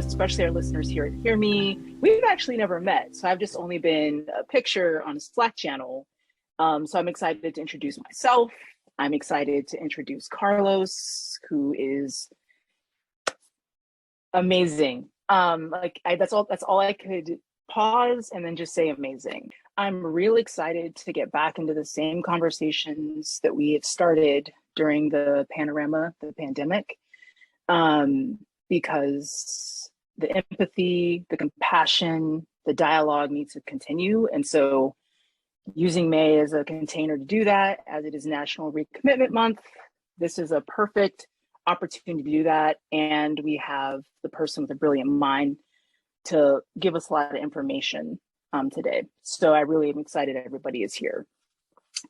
especially our listeners here at HearMe. We've actually never met, so I've just only been a picture on a Slack channel. So I'm excited to introduce myself. I'm excited to introduce Carlos, who is amazing. That's all I could pause and then just say amazing. I'm really excited to get back into the same conversations that we had started during the pandemic, because the empathy, the compassion, the dialogue needs to continue. And so using May as a container to do that, as it is National Recommitment Month, this is a perfect opportunity to do that. And we have the person with a brilliant mind to give us a lot of information today. So I really am excited everybody is here.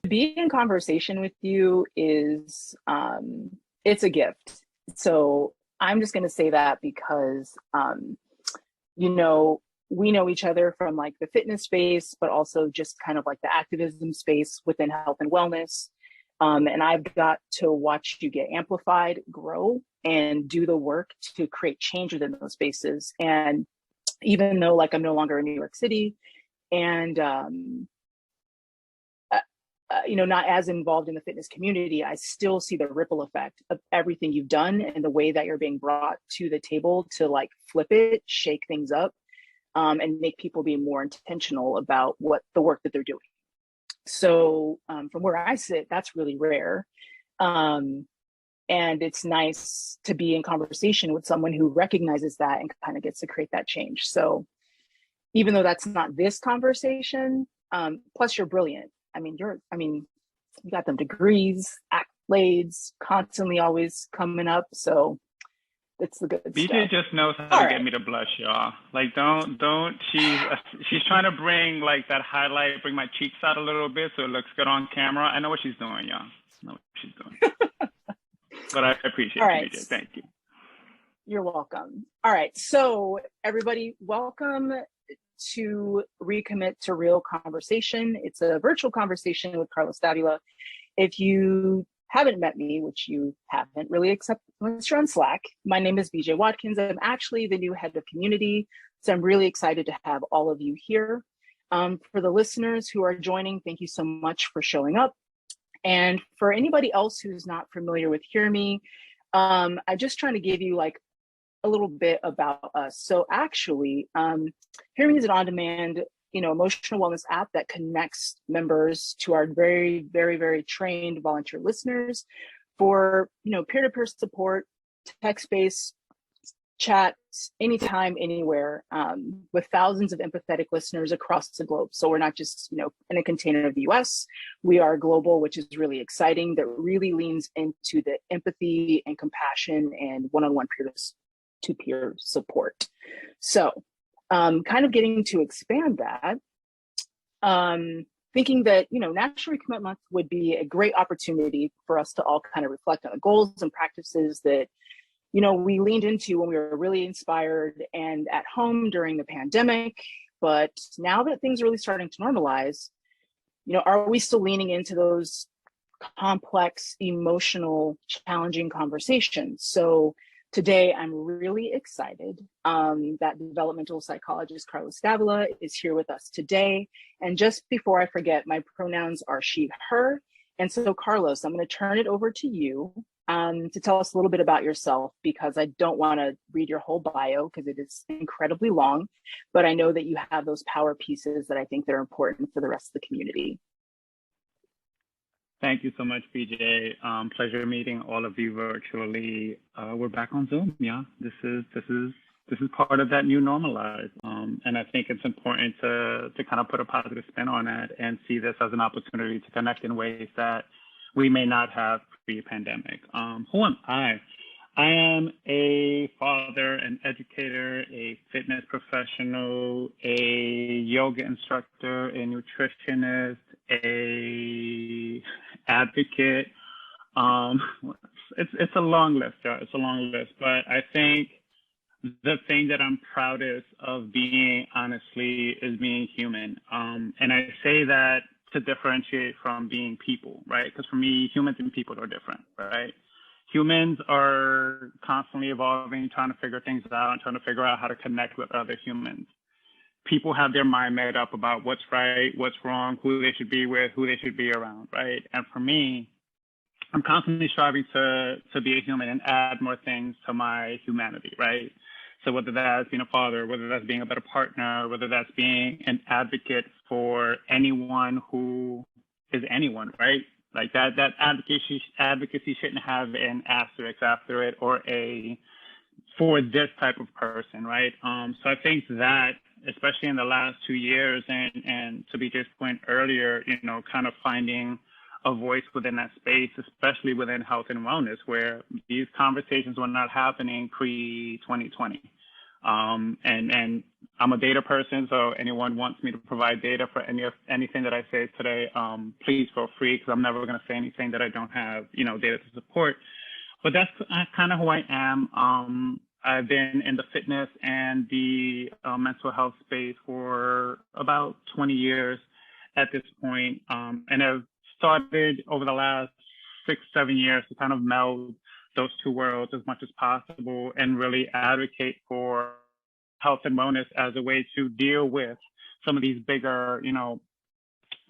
Being in conversation with you is, it's a gift. So I'm just going to say that because, we know each other from like the fitness space, but also just kind of like the activism space within health and wellness. And I've got to watch you get amplified, grow, and do the work to create change within those spaces. And even though like I'm no longer in New York City and, not as involved in the fitness community, I still see the ripple effect of everything you've done and the way that you're being brought to the table to like flip it, shake things up, and make people be more intentional about what the work that they're doing. So from where I sit, that's really rare. And it's nice to be in conversation with someone who recognizes that and kind of gets to create that change. So even though that's not this conversation, plus you're brilliant. You got them degrees, accolades, constantly always coming up. So it's the good BJ stuff. just knows how to get me to blush, y'all. Like, don't. She's trying to bring like that highlight, bring my cheeks out a little bit so it looks good on camera. I know what she's doing, y'all. I know what she's doing. But I appreciate it, BJ. Thank you. You're welcome. All right. So everybody, welcome to Recommit to Real Conversation. It's a virtual conversation with Carlos Davila. If you haven't met me, which you haven't really, except unless you're on Slack, my name is BJ Watkins. I'm actually the new head of community. So I'm really excited to have all of you here. For the listeners who are joining, thank you so much for showing up. And for anybody else who's not familiar with HearMe, I'm just trying to give you like a little bit about us. So actually, HearMe is an on-demand, emotional wellness app that connects members to our very, very, very trained volunteer listeners for, peer-to-peer support, text-based chats, anytime, anywhere, with thousands of empathetic listeners across the globe. So we're not just, in a container of the US, we are global, which is really exciting, that really leans into the empathy and compassion and one-on-one peer-to-peer support. So kind of getting to expand that, thinking that, National Recommit Month would be a great opportunity for us to all kind of reflect on the goals and practices that, we leaned into when we were really inspired and at home during the pandemic. But now that things are really starting to normalize, are we still leaning into those complex, emotional, challenging conversations? So today, I'm really excited that developmental psychologist Carlos Davila is here with us today. And just before I forget, my pronouns are she, her. And so, Carlos, I'm going to turn it over to you to tell us a little bit about yourself, because I don't want to read your whole bio because it is incredibly long, but I know that you have those power pieces that I think that are important for the rest of the community. Thank you so much, BJ. Pleasure meeting all of you virtually. We're back on Zoom, yeah. This is part of that new normalize. And I think it's important to kind of put a positive spin on it and see this as an opportunity to connect in ways that we may not have pre-pandemic. Who am I? I am a father, an educator, a fitness professional, a yoga instructor, a nutritionist, a advocate. It's a long list, y'all. It's a long list, but I think the thing that I'm proudest of being, honestly, is being human. And I say that to differentiate from being people, right? Because for me, humans and people are different, right? humans are constantly evolving, trying to figure things out, trying to figure out how to connect with other humans. People have their mind made up about what's right, what's wrong, who they should be with, who they should be around, right? And for me, I'm constantly striving to be a human and add more things to my humanity, right? So whether that's being a father, whether that's being a better partner, whether that's being an advocate for anyone who is anyone, right? Like that advocacy shouldn't have an asterisk after it or a for this type of person, right? So I think that, especially in the last 2 years, and to BJ's point earlier, kind of finding a voice within that space, especially within health and wellness, where these conversations were not happening pre-2020. And I'm a data person, so anyone wants me to provide data for anything that I say today, please feel free, because I'm never going to say anything that I don't have, data to support. But that's kind of who I am. I've been in the fitness and the mental health space for about 20 years at this point, and I've started over the last 6-7 years to kind of meld those two worlds as much as possible and really advocate for health and wellness as a way to deal with some of these bigger,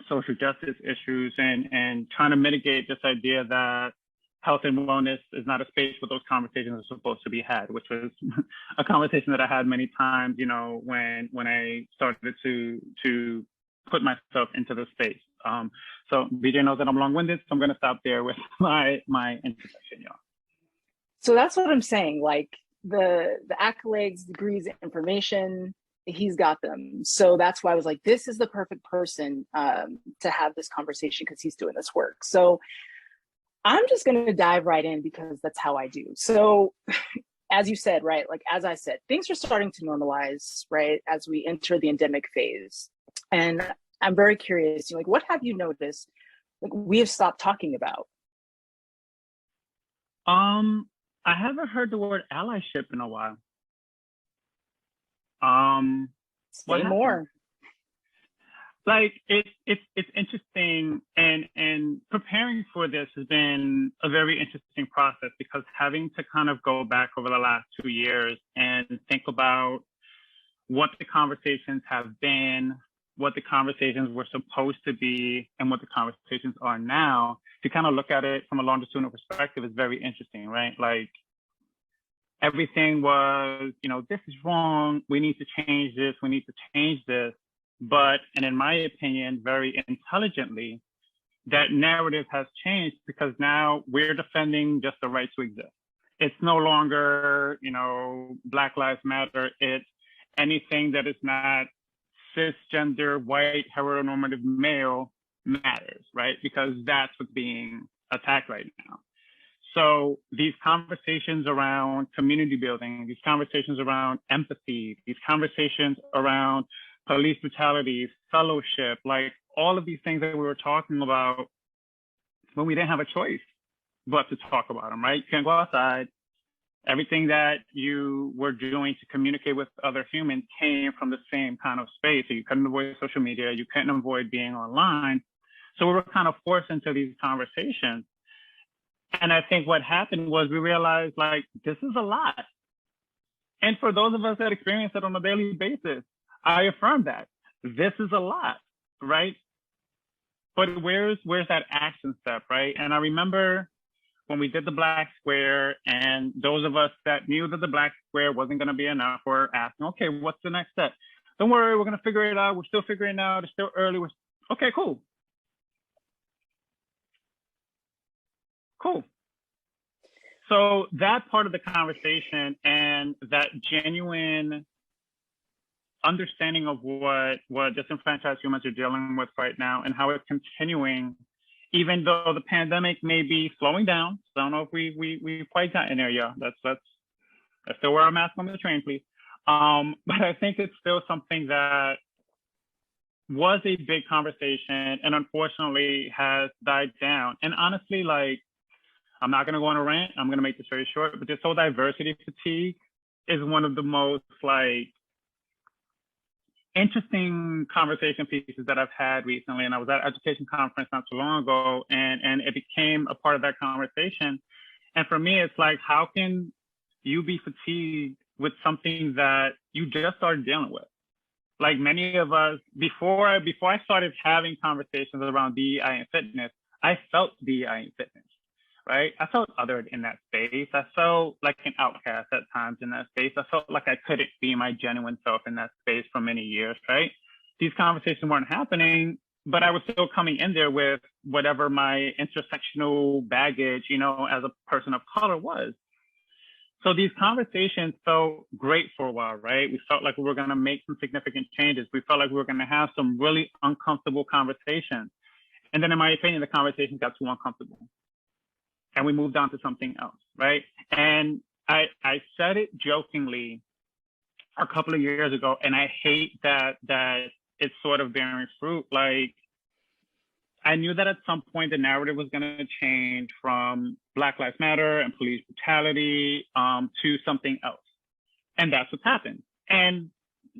social justice issues, and trying to mitigate this idea that health and wellness is not a space where those conversations are supposed to be had, which was a conversation that I had many times, when I started to put myself into the space. So BJ knows that I'm long-winded, so I'm going to stop there with my introduction, y'all. So that's what I'm saying. Like the accolades, degrees, information, he's got them. So that's why I was like, this is the perfect person to have this conversation, because he's doing this work. So I'm just going to dive right in, because that's how I do. So as you said, right, like as I said, things are starting to normalize, right, as we enter the endemic phase. And I'm very curious, like, what have you noticed, like, we have stopped talking about? I haven't heard the word allyship in a while. Say more. Like it's interesting, and preparing for this has been a very interesting process, because having to kind of go back over the last 2 years and think about what the conversations have been, what the conversations were supposed to be, and what the conversations are now, to kind of look at it from a longitudinal perspective is very interesting, right? Like everything was, this is wrong, we need to change this, we need to change this. But, and in my opinion, very intelligently, that narrative has changed, because now we're defending just the right to exist. It's no longer, Black Lives Matter. It's anything that is not cisgender, white, heteronormative male matters, right? Because that's what's being attacked right now. So these conversations around community building, these conversations around empathy, these conversations around police brutality, fellowship, like all of these things that we were talking about when we didn't have a choice but to talk about them, right? You can't go outside. Everything that you were doing to communicate with other humans came from the same kind of space. So you couldn't avoid social media, you couldn't avoid being online. So we were kind of forced into these conversations. And I think what happened was we realized, like, this is a lot. And for those of us that experience it on a daily basis, I affirm that this is a lot, right? But where's that action step, right? And I remember when we did the Black Square, and those of us that knew that the Black Square wasn't going to be enough were asking, okay, what's the next step? Don't worry, we're going to figure it out. We're still figuring it out. It's still early. Okay, cool. Cool. So that part of the conversation and that genuine understanding of what disenfranchised humans are dealing with right now and how it's continuing, even though the pandemic may be slowing down. So I don't know if we've quite gotten there. Yeah, let's still wear a mask on the train, please. But I think it's still something that was a big conversation and unfortunately has died down. And honestly, like, I'm not going to go on a rant. I'm going to make this very short, but this whole diversity fatigue is one of the most, like, interesting conversation pieces that I've had recently. And I was at an education conference not too long ago, and it became a part of that conversation. And for me, it's like, how can you be fatigued with something that you just started dealing with? Like many of us, before I started having conversations around DEI and fitness, I felt DEI and fitness, right? I felt othered in that space. I felt like an outcast at times in that space. I felt like I couldn't be my genuine self in that space for many years, right? These conversations weren't happening, but I was still coming in there with whatever my intersectional baggage, as a person of color was. So these conversations felt great for a while, right? We felt like we were going to make some significant changes. We felt like we were going to have some really uncomfortable conversations. And then in my opinion, the conversations got too uncomfortable and we moved on to something else, right? And I said it jokingly a couple of years ago, and I hate that it's sort of bearing fruit. Like, I knew that at some point the narrative was going to change from Black Lives Matter and police brutality to something else. And that's what's happened. And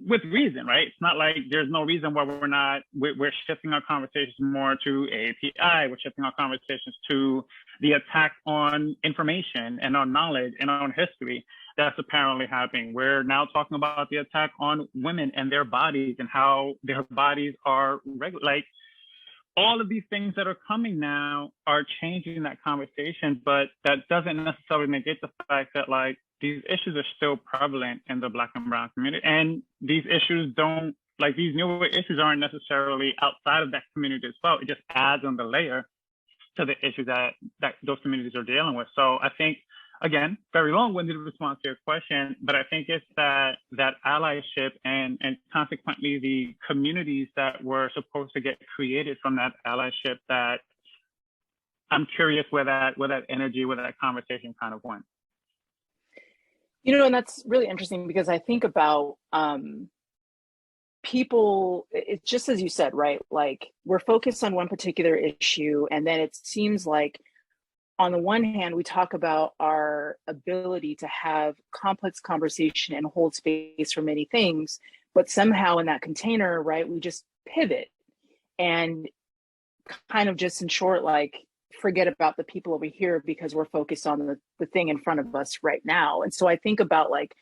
with reason, right? It's not like there's no reason why we're shifting our conversations more to API. We're shifting our conversations to the attack on information and on knowledge and on history that's apparently happening. We're now talking about the attack on women and their bodies and how their bodies are like, all of these things that are coming now are changing that conversation, but that doesn't necessarily negate the fact that like these issues are still prevalent in the Black and Brown community. And these issues these newer issues aren't necessarily outside of that community as well. It just adds on the layer to the issues that those communities are dealing with. So I think, again, very long-winded response to your question, but I think it's that allyship and consequently the communities that were supposed to get created from that allyship that I'm curious where that energy, where that conversation kind of went. And that's really interesting because I think about people, it's just as you said, right? Like we're focused on one particular issue, and then it seems like on the one hand, we talk about our ability to have complex conversation and hold space for many things, but somehow in that container, right, we just pivot and kind of just in short, like forget about the people over here because we're focused on the thing in front of us right now. And so I think about like,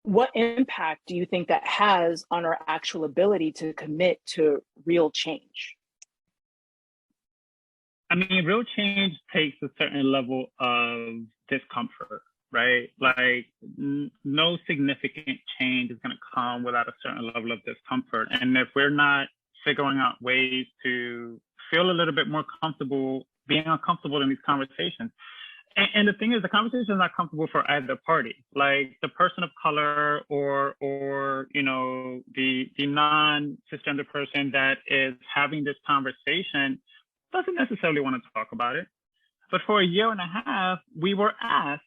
what impact do you think that has on our actual ability to commit to real change? I mean, real change takes a certain level of discomfort, right? Like no significant change is going to come without a certain level of discomfort. And if we're not figuring out ways to feel a little bit more comfortable being uncomfortable in these conversations. And the thing is, the conversation is not comfortable for either party. Like the person of color or the non-cisgender person that is having this conversation doesn't necessarily want to talk about it. But for a year and a half, we were asked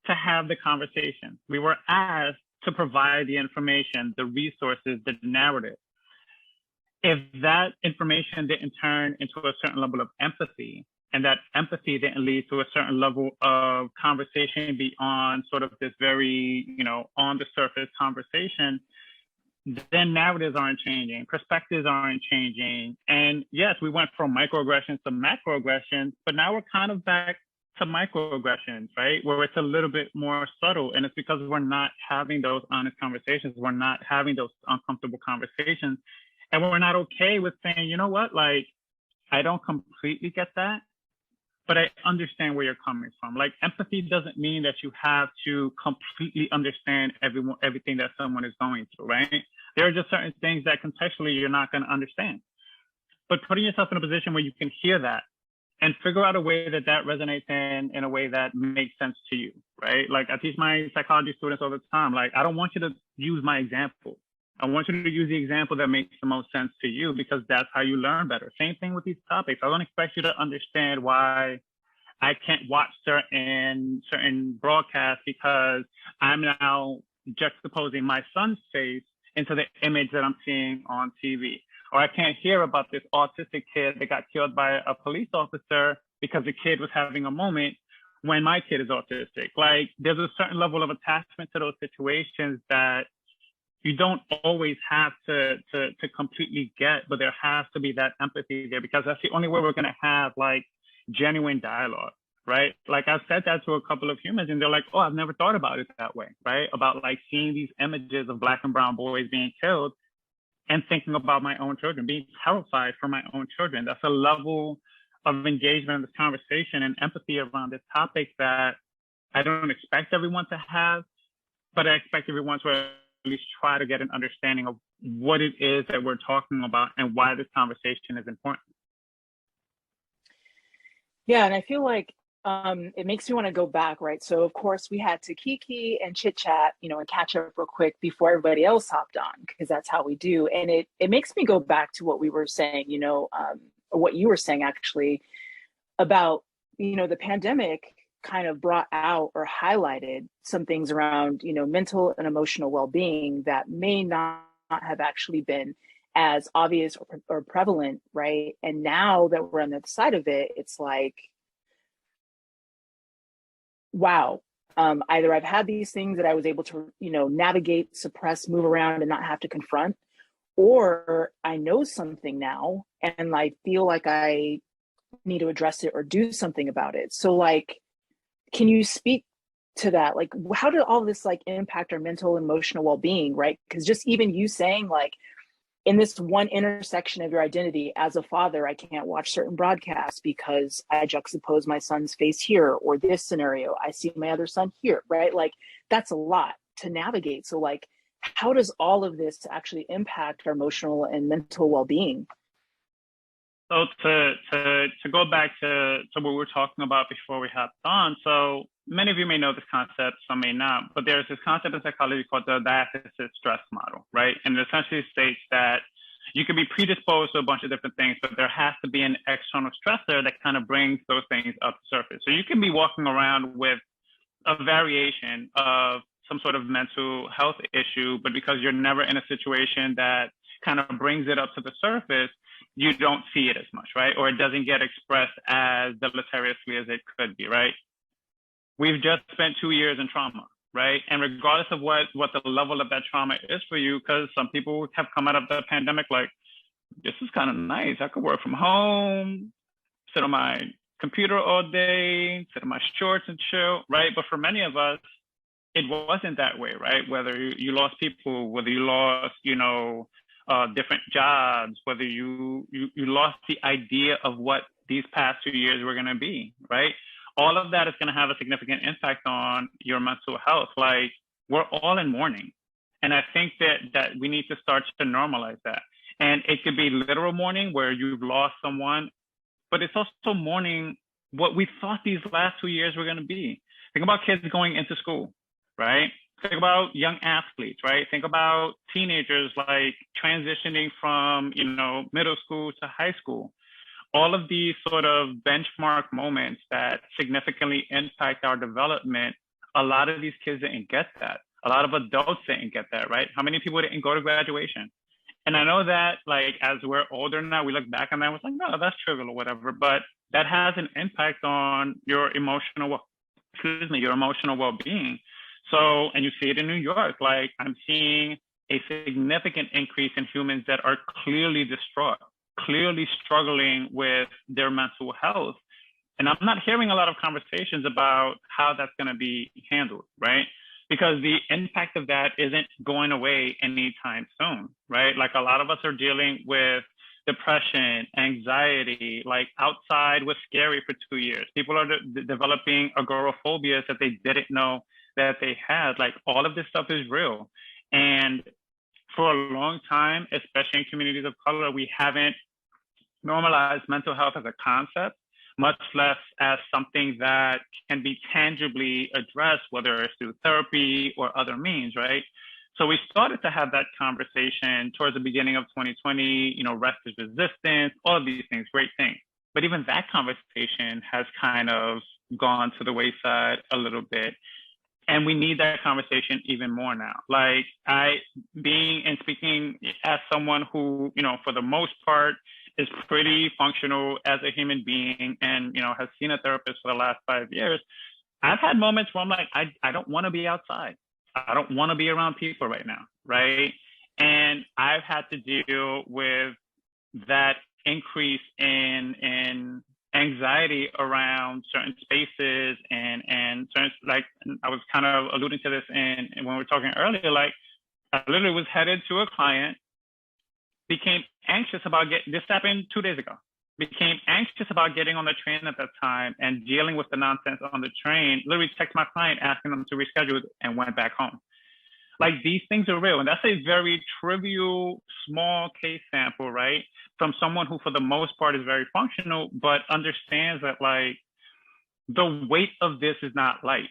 to have the conversation. We were asked to provide the information, the resources, the narrative. If that information didn't turn into a certain level of empathy, and that empathy didn't lead to a certain level of conversation beyond sort of this very, on the surface conversation, then narratives aren't changing, perspectives aren't changing. And yes, we went from microaggressions to macroaggressions, but now we're kind of back to microaggressions, right? Where it's a little bit more subtle. And it's because we're not having those honest conversations. We're not having those uncomfortable conversations. And we're not okay with saying, you know what, like, I don't completely get that, but I understand where you're coming from. Like empathy doesn't mean that you have to completely understand everything that someone is going through, right? There are just certain things that contextually you're not going to understand. But putting yourself in a position where you can hear that and figure out a way that resonates in a way that makes sense to you, right? Like I teach my psychology students all the time. Like, I don't want you to use my example. I want you to use the example that makes the most sense to you because that's how you learn better. Same thing with these topics. I don't expect you to understand why I can't watch certain broadcasts because I'm now juxtaposing my son's face into the image that I'm seeing on TV. Or I can't hear about this autistic kid that got killed by a police officer because the kid was having a moment when my kid is autistic. Like there's a certain level of attachment to those situations that you don't always have to completely get, but there has to be that empathy there because that's the only way we're going to have like genuine dialogue. right? Like I've said that to a couple of humans and they're like, oh, I've never thought about it that way, right? About like seeing these images of Black and brown boys being killed and thinking about my own children, being terrified for my own children. That's a level of engagement in this conversation and empathy around this topic that I don't expect everyone to have, but I expect everyone to at least try to get an understanding of what it is that we're talking about and why this conversation is important. Yeah, and I feel like it makes me want to go back, right? So of course we had to kiki and chit chat, and catch up real quick before everybody else hopped on, because that's how we do. And it makes me go back to what we were saying, or what you were saying actually about, the pandemic kind of brought out or highlighted some things around, mental and emotional well-being that may not have actually been as obvious or prevalent, right? And now that we're on the other side of it, it's like, wow, either I've had these things that I was able to, navigate, suppress, move around, and not have to confront, or I know something now and I feel like I need to address it or do something about it. So like, can you speak to that? Like, how did all this like impact our mental and emotional well-being, right? Because just even you saying like, in this one intersection of your identity as a father, I can't watch certain broadcasts because I juxtapose my son's face here, or this scenario, I see my other son here, right? Like that's a lot to navigate. So like, how does all of this actually impact our emotional and mental well-being? So to go back to what we were talking about before we hopped on, so many of you may know this concept, some may not, but there's this concept in psychology called the diathesis stress model, right? And it essentially states that you can be predisposed to a bunch of different things, but there has to be an external stressor that kind of brings those things up to surface. So you can be walking around with a variation of some sort of mental health issue, but because you're never in a situation that kind of brings it up to the surface, you don't see it as much, right? Or it doesn't get expressed as deleteriously as it could be, right? We've just spent 2 years in trauma, right? And regardless of what the level of that trauma is for you, because some people have come out of the pandemic like, this is kind of nice. I could work from home, sit on my computer all day, sit in my shorts and chill, right? But for many of us, it wasn't that way, right? Whether you lost people, whether you lost, different jobs, whether you lost the idea of what these past 2 years were going to be, right? All of that is going to have a significant impact on your mental health. Like we're all in mourning. And I think that we need to start to normalize that. And it could be literal mourning where you've lost someone, but it's also mourning what we thought these last 2 years were going to be. Think about kids going into school, right? Think about young athletes, right? Think about teenagers like transitioning from, middle school to high school. All of these sort of benchmark moments that significantly impact our development, a lot of these kids didn't get that. A lot of adults didn't get that, right? How many people didn't go to graduation? And I know that like, as we're older now, we look back on that and was like, no, that's trivial or whatever, but that has an impact on your emotional well-being. So, and you see it in New York, like I'm seeing a significant increase in humans that are clearly distraught, clearly struggling with their mental health. And I'm not hearing a lot of conversations about how that's going to be handled, right? Because the impact of that isn't going away anytime soon, right? Like a lot of us are dealing with depression, anxiety, like outside was scary for 2 years. People are developing agoraphobias that they didn't know that they had. Like all of this stuff is real. And for a long time, especially in communities of color, we haven't normalized mental health as a concept, much less as something that can be tangibly addressed, whether it's through therapy or other means, right? So we started to have that conversation towards the beginning of 2020, rest is resistance, all of these things, great things. But even that conversation has kind of gone to the wayside a little bit. And we need that conversation even more now. Like speaking as someone who, for the most part is pretty functional as a human being and, has seen a therapist for the last 5 years, I've had moments where I'm like, I don't want to be outside. I don't want to be around people right now, right? And I've had to deal with that increase in anxiety around certain spaces and certain, like, I was kind of alluding to this and when we were talking earlier, like I literally was headed to a client, became anxious about this happened 2 days ago, became anxious about getting on the train at that time and dealing with the nonsense on the train, literally text my client asking them to reschedule it and went back home. Like, these things are real. And that's a very trivial, small case sample, right? From someone who, for the most part, is very functional, but understands that, like, the weight of this is not light,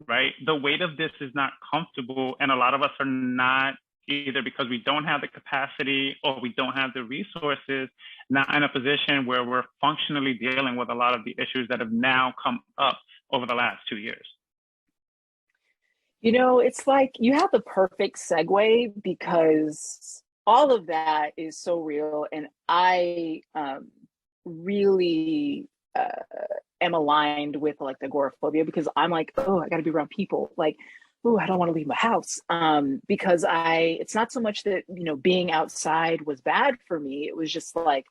right? The weight of this is not comfortable. And a lot of us are not, either because we don't have the capacity or we don't have the resources, not in a position where we're functionally dealing with a lot of the issues that have now come up over the last 2 years. You know, it's like you have the perfect segue because all of that is so real. And I really am aligned with like the agoraphobia because I'm like, oh, I got to be around people. Like, oh, I don't want to leave my house because it's not so much that, you know, being outside was bad for me. It was just like,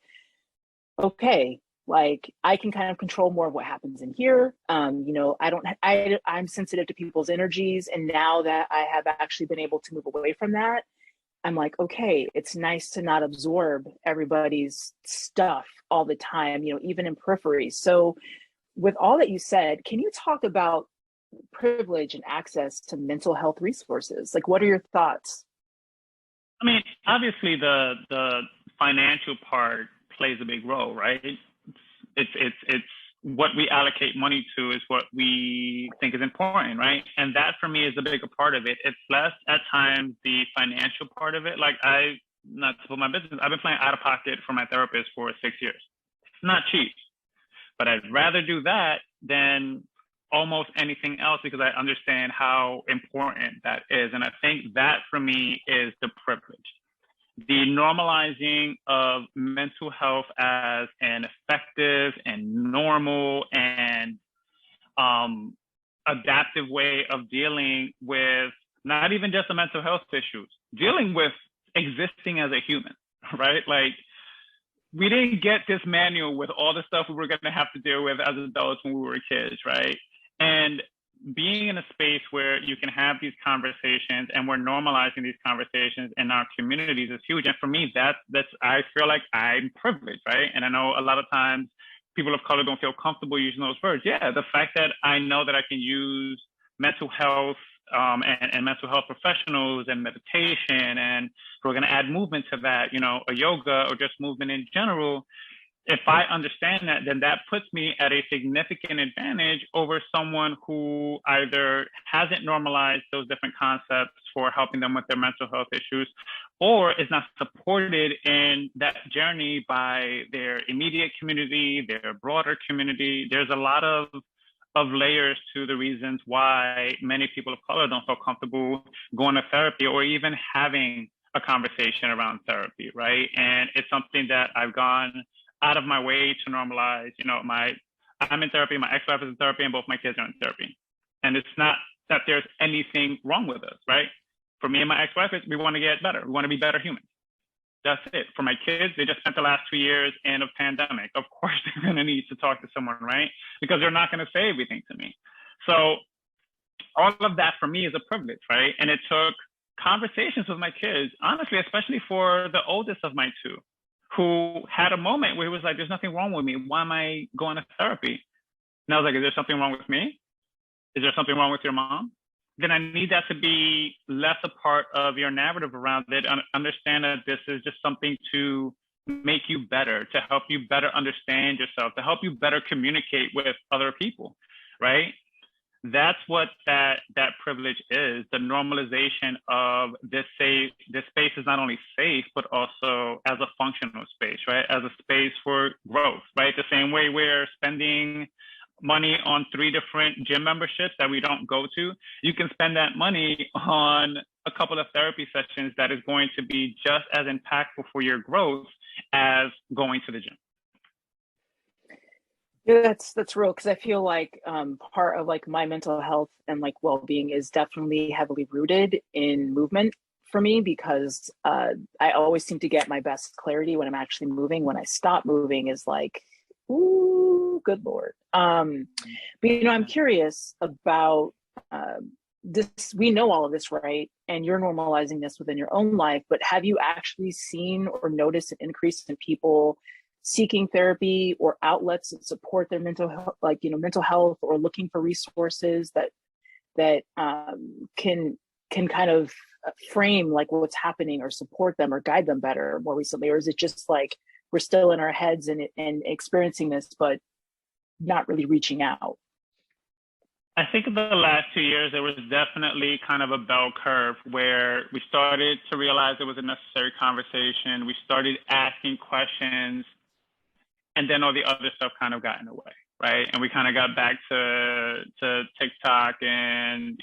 okay, like I can kind of control more of what happens in here. You know, I'm sensitive to people's energies. And now that I have actually been able to move away from that, I'm like, okay, it's nice to not absorb everybody's stuff all the time, you know, even in periphery. So with all that you said, can you talk about privilege and access to mental health resources? Like, what are your thoughts? I mean, obviously the financial part plays a big role, right? It's what we allocate money to is what we think is important, right? And that for me is a bigger part of it. It's less at times the financial part of it. Like, not to put my business, I've been playing out of pocket for my therapist for 6 years. It's not cheap, but I'd rather do that than almost anything else because I understand how important that is. And I think that for me is the privilege. The normalizing of mental health as an effective and normal and adaptive way of dealing with not even just the mental health issues, dealing with existing as a human, right? Like, we didn't get this manual with all the stuff we were going to have to deal with as adults when we were kids, right? And being in a space where you can have these conversations and we're normalizing these conversations in our communities is huge. And for me, that's I feel like I'm privileged, right? And I know a lot of times people of color don't feel comfortable using those words. Yeah, the fact that I know that I can use mental health and mental health professionals and meditation, and we're going to add movement to that, you know, a yoga or just movement in general. If I understand that, then that puts me at a significant advantage over someone who either hasn't normalized those different concepts for helping them with their mental health issues, or is not supported in that journey by their immediate community, their broader community. There's a lot of layers to the reasons why many people of color don't feel comfortable going to therapy or even having a conversation around therapy, right? And it's something that I've gone out of my way to normalize. You know, I'm in therapy, my ex-wife is in therapy, and both my kids are in therapy. And it's not that there's anything wrong with us, right? For me and my ex-wife, we want to get better. We want to be better humans. That's it. For my kids, they just spent the last 2 years in a pandemic. Of course, they're going to need to talk to someone, right? Because they're not going to say everything to me. So all of that for me is a privilege, right? And it took conversations with my kids, honestly, especially for the oldest of my two, who had a moment where he was like, there's nothing wrong with me. Why am I going to therapy? And I was like, is there something wrong with me? Is there something wrong with your mom? Then I need that to be less a part of your narrative around it. Understand that this is just something to make you better, to help you better understand yourself, to help you better communicate with other people, right? That's what that privilege is, the normalization of this space is not only safe, but also as a functional space, right? As a space for growth, right? The same way we're spending money on 3 different gym memberships that we don't go to, you can spend that money on a couple of therapy sessions that is going to be just as impactful for your growth as going to the gym. Yeah, that's real, because I feel like part of like my mental health and like well-being is definitely heavily rooted in movement for me, because I always seem to get my best clarity when I'm actually moving. When I stop moving is like Ooh, good Lord. But I'm curious about this. We know all of this, right? And you're normalizing this within your own life, but have you actually seen or noticed an increase in people seeking therapy or outlets that support their mental health, like, mental health, or looking for resources that can kind of frame like what's happening or support them or guide them better more recently? Or is it just like we're still in our heads and experiencing this, but not really reaching out? I think in the last 2 years, there was definitely kind of a bell curve where we started to realize it was a necessary conversation. We started asking questions, and then all the other stuff kind of got in the way, right? And we kind of got back to TikTok and,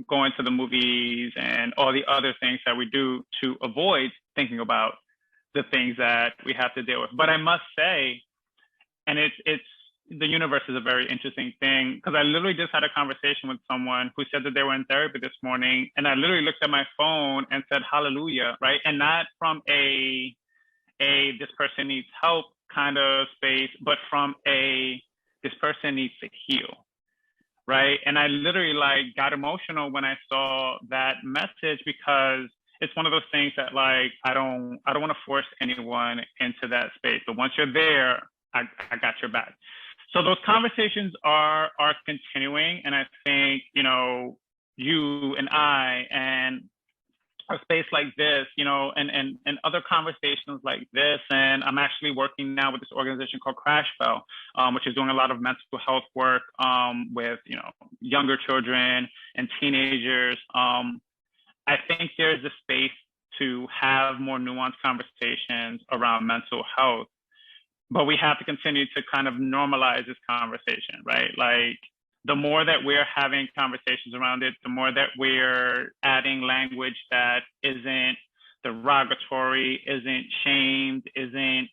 going to the movies and all the other things that we do to avoid thinking about the things that we have to deal with. But I must say, and it's the universe is a very interesting thing, because I literally just had a conversation with someone who said that they were in therapy this morning, and I literally looked at my phone and said, hallelujah, right? And not from a this person needs help kind of space, but from this person needs to heal, right? And I literally got emotional when I saw that message, because it's one of those things that I don't want to force anyone into that space, but once you're there, I got your back. So those conversations are continuing, and I think you and I and a space like this, and other conversations like this, and I'm actually working now with this organization called Crashfell, which is doing a lot of mental health work with younger children and teenagers. I think there's a space to have more nuanced conversations around mental health, but we have to continue to kind of normalize this conversation, right? The more that we're having conversations around it, the more that we're adding language that isn't derogatory, isn't shamed, isn't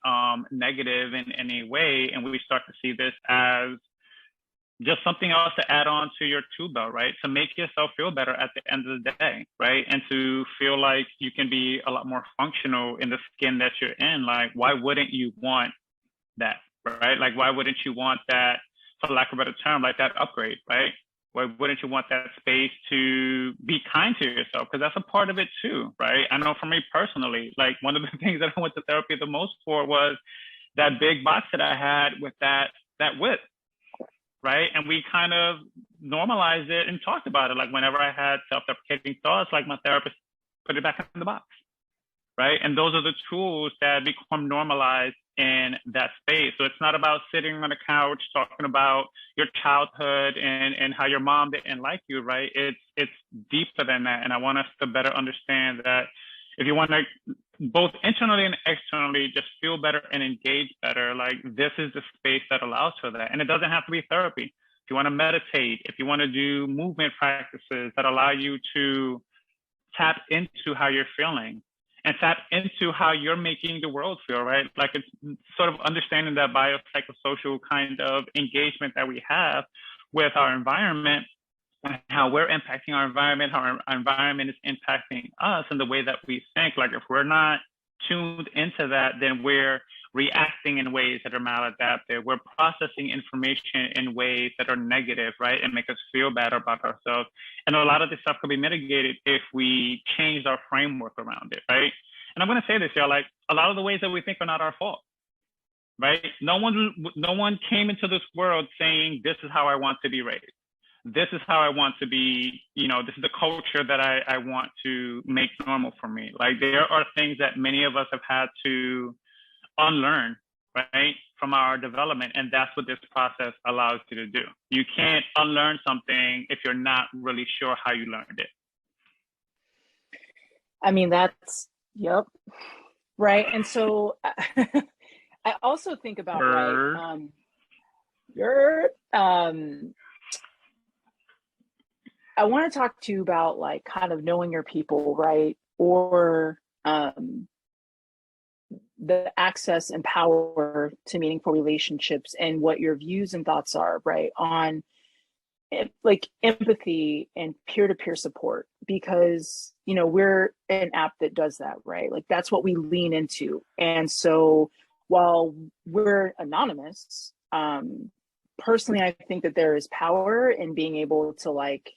negative in any way, and we start to see this as just something else to add on to your tool belt, right? To make yourself feel better at the end of the day, right? And to feel like you can be a lot more functional in the skin that you're in. Why wouldn't you want that, right? Why wouldn't you want that, for lack of a better term, that upgrade, right? Why wouldn't you want that space to be kind to yourself? Because that's a part of it too, right? I know for me personally, one of the things that I went to therapy the most for was that big box that I had with that width, right? And we kind of normalized it and talked about it. Whenever I had self-deprecating thoughts, my therapist put it back in the box, right? And those are the tools that become normalized in that space. So it's not about sitting on a couch talking about your childhood and how your mom didn't like you, right? It's deeper than that. And I want us to better understand that if you want to both internally and externally just feel better and engage better, this is the space that allows for that. And it doesn't have to be therapy. If you want to meditate, if you want to do movement practices that allow you to tap into how you're feeling and tap into how you're making the world feel, right? It's sort of understanding that biopsychosocial kind of engagement that we have with our environment, and how we're impacting our environment, how our environment is impacting us, and the way that we think. If we're not tuned into that, then we're reacting in ways that are maladaptive. We're processing information in ways that are negative, right? And make us feel better about ourselves. And a lot of this stuff could be mitigated if we changed our framework around it, right? And I'm going to say this, y'all, a lot of the ways that we think are not our fault, right? No one came into this world saying, this is how I want to be raised. This is how I want to be, this is the culture that I want to make normal for me. There are things that many of us have had to unlearn, right, from our development. And that's what this process allows you to do. You can't unlearn something if you're not really sure how you learned it. I mean, yep. Right. And so I also think about, I want to talk to you about kind of knowing your people, right? Or the access and power to meaningful relationships, and what your views and thoughts are, right, on empathy and peer-to-peer support, because we're an app that does that, right? That's what we lean into. And so while we're anonymous, personally, I think that there is power in being able to, like,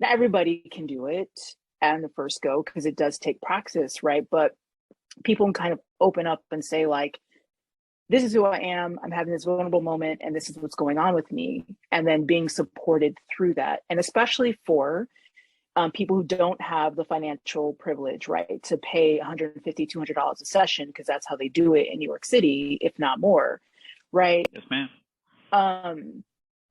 not everybody can do it at the first go because it does take practice, right? But people can kind of open up and say, like, this is who I am. I'm having this vulnerable moment and this is what's going on with me. And then being supported through that. And especially for people who don't have the financial privilege, right, to pay $150, $200 a session, because that's how they do it in New York City, if not more, right? Yes, ma'am.